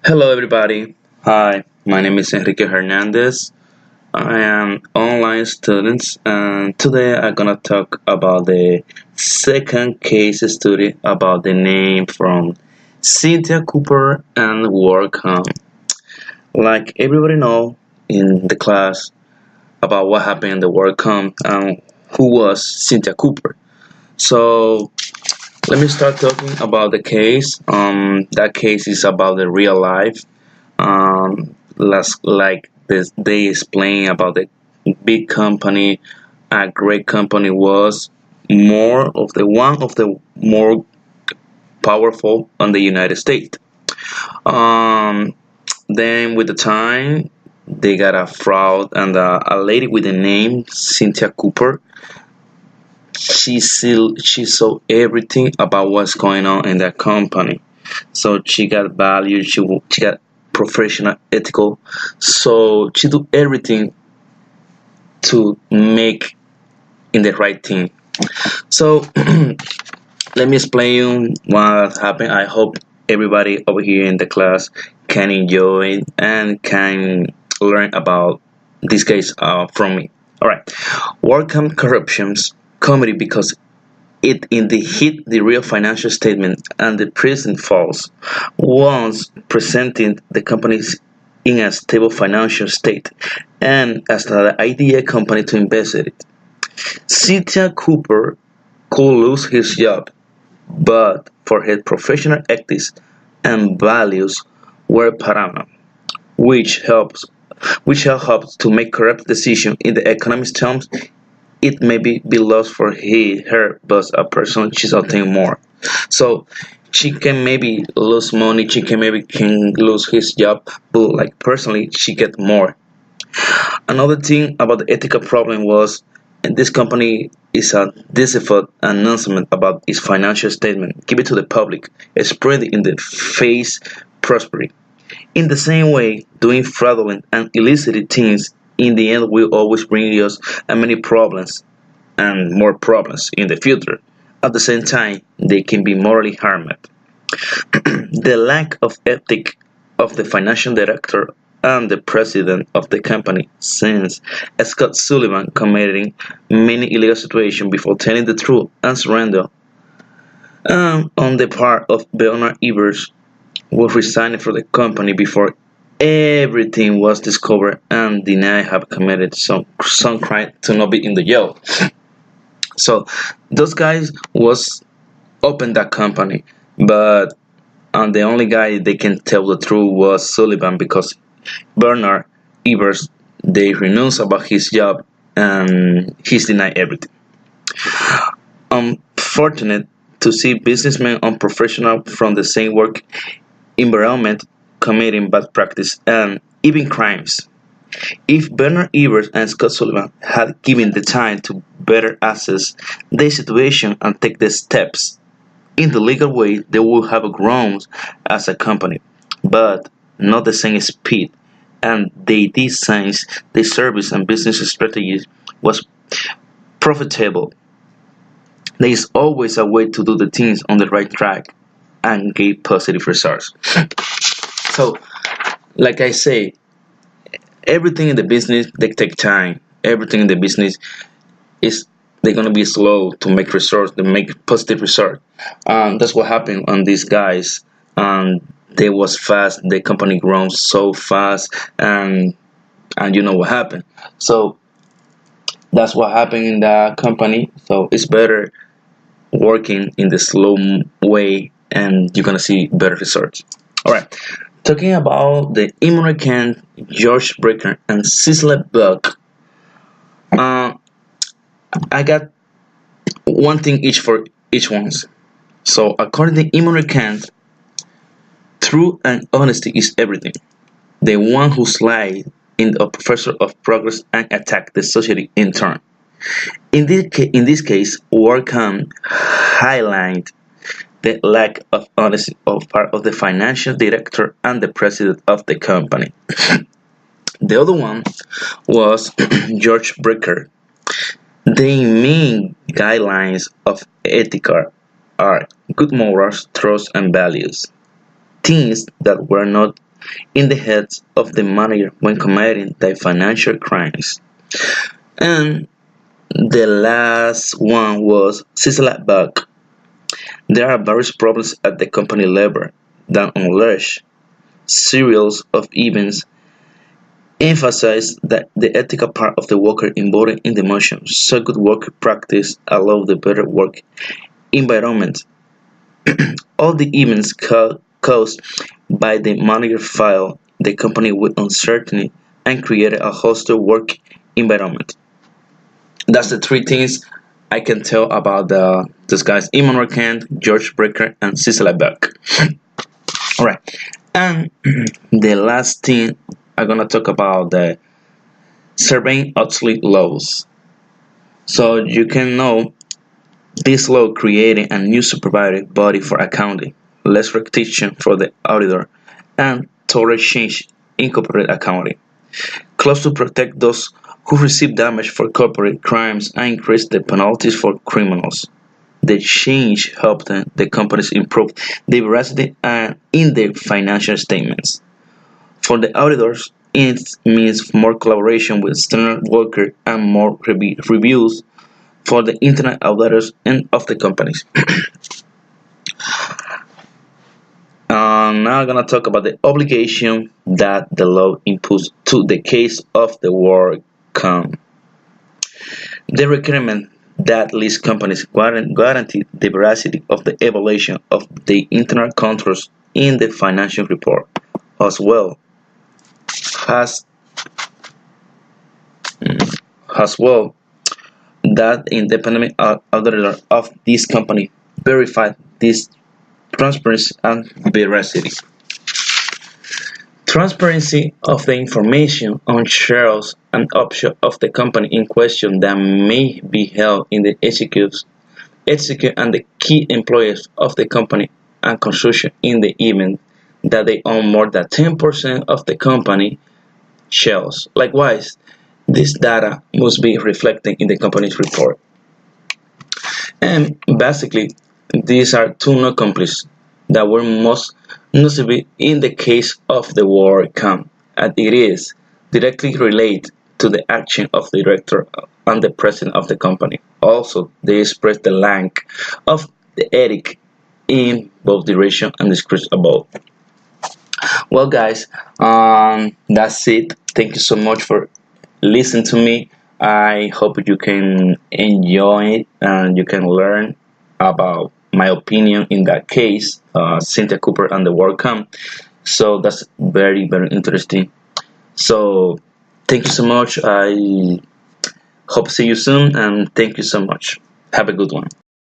Hello, everybody. Hi, my name is Enrique Hernandez. I am online student, and today I'm gonna talk about the second case study about the name from Cynthia Cooper and worldcom. Like everybody know in the class about what happened in the worldcom and who was Cynthia Cooper. So let me start talking about the case. That case is about the real life. Like this, they explain about the big company. A great company was more of the one of the more powerful on the United States. Um, then with the time, they got a fraud and a lady with the name Cynthia Cooper. She saw everything about what's going on in that company. So she got values. She got professional, ethical. So she do everything to make in the right thing. So let me explain you what happened. I hope everybody over here in the class can enjoy and can learn about this case from me. All right, welcome corruptions comedy because it in the hit the real financial statement and the present falls once presenting the companies in a stable financial state and as the idea company to invest in it. Cynthia Cooper could lose his job, but for her professional ethics and values were paramount, which helps which helps to make correct decisions in the economic terms. It may be lost for her, but a person she's obtain more. So she can maybe lose money, she can lose his job, but like personally, she get more. Another thing about the ethical problem was this company is a deceitful announcement about its financial statement, give it to the public, spread it in the face prosperity. In the same way, doing fraudulent and illicit things in the end will always bring us many problems and more problems in the future. At the same time, they can be morally harmed. The lack of ethic of the financial director and the president of the company since Scott Sullivan committing many illegal situations before telling the truth and surrender. And on the part of Bernard Evers, who resigned from the company before everything was discovered and denied have committed some crime to not be in the jail. So those guys was open that company, but and the only guy they can tell the truth was Sullivan because Bernard Evers they renounced about his job and he's denied everything. Unfortunate to see businessmen unprofessional from the same work environment committing bad practice and even crimes. If Bernard Evers and Scott Sullivan had given the time to better assess the situation and take the steps in the legal way, they would have grown as a company, but not the same speed. And they designed the service and business strategies was profitable. There is always a way to do the things on the right track and get positive results. So, like I say, everything in the business they take time. Everything in the business is they're gonna be slow to make results, to make positive results. That's what happened on these guys. They was fast. The company grown so fast, and you know what happened. So that's what happened in the company. So it's better working in the slow way, and you're gonna see better results. All right. Talking about the Immanuel Kant, George Brecker, and Cecil Buck, uh, I got one thing each for each one. So, according to Immanuel Kant, truth and honesty is everything. The one who lies in a professor of progress and attack the society in turn. In this case, Warcom highlight the lack of honesty of part of the financial director and the president of the company. The other one was George Brecker. The main guidelines of ethics are good morals, trust, and values. things that were not in the heads of the manager when committing the financial crimes. And the last one was Cecil Buck. There are various problems at the company level that unleash series of events emphasize that the ethical part of the worker involved in the motion. So good work practice allow the better work environment. All the events caused by the manager filed the company with uncertainty and created a hostile work environment. That's the three things I can tell about these guys: Immanuel Kant, George Brecker, and Cecil Beck. All right, and the last thing I'm gonna talk about the Sarbanes-Oxley laws. So you can know this law creating a new supervisory body for accounting, less repetition for the auditor, and total change in corporate accounting. Clause to protect those who receive damage for corporate crimes and increase the penalties for criminals. The change helped the companies improve the veracity in their financial statements. For the auditors, it means more collaboration with external workers and more reviews for the internal auditors and of the companies. Now I'm gonna talk about the obligation that the law imposed to the case of the worldcom. The requirement that list companies guarantee the veracity of the evaluation of the internal controls in the financial report, as well as as well that independent auditor of this company verified this transparency and veracity. Transparency of the information on shares and options of the company in question that may be held in the executive and the key employees of the company and construction in the event that they own more than 10% of the company shares. Likewise, this data must be reflected in the company's report. And basically, these are two non-complies that were most noticeable in the case of the WorldCom, and it is directly related to the action of the director and the president of the company. Also, they express the lack of the ethic in both direction and description above. Well, guys, that's it. Thank you so much for listening to me. I hope you can enjoy it and you can learn about my opinion in that case, Cynthia Cooper and the WorldCom. So that's very, very interesting. So thank you so much. I hope to see you soon and thank you so much. Have a good one.